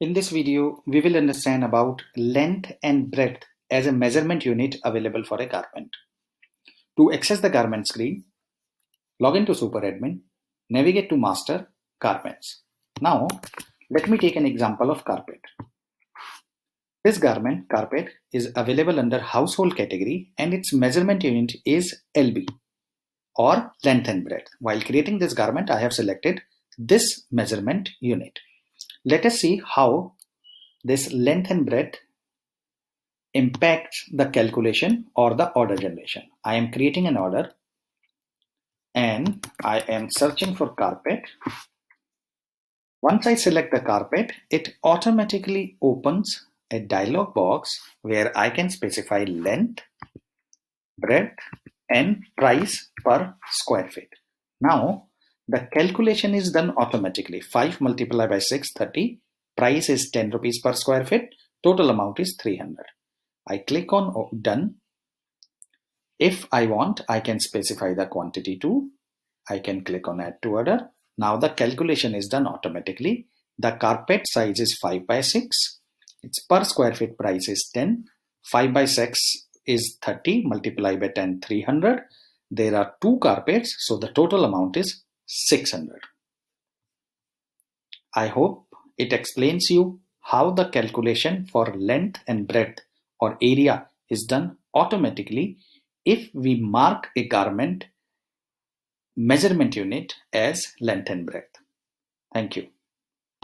In this video, we will understand about length and breadth as a measurement unit available for a garment. To access the garment screen, log into SuperAdmin, navigate to Master, Garments. Now, let me take an example of carpet. This garment, carpet, is available under household category and its measurement unit is LB or length and breadth. While creating this garment, I have selected this measurement unit. Let us see how this length and breadth impacts the calculation or the order generation. I am creating an order and I am searching for carpet. Once I select the carpet, it automatically opens a dialog box where I can specify length, breadth, and price per square feet. Now, the calculation is done automatically. 5 multiplied by 6, 30. Price is 10 rupees per square feet. Total amount is 300. I click on done. If I want, I can specify the quantity too. I can click on add to order. Now the calculation is done automatically. The carpet size is 5 by 6. Its per square feet price is 10. 5 by 6 is 30. Multiply by 10, 300. There are 2 carpets, so the total amount is 600. I hope it explains you how the calculation for length and breadth or area is done automatically if we mark a garment measurement unit as length and breadth. Thank you.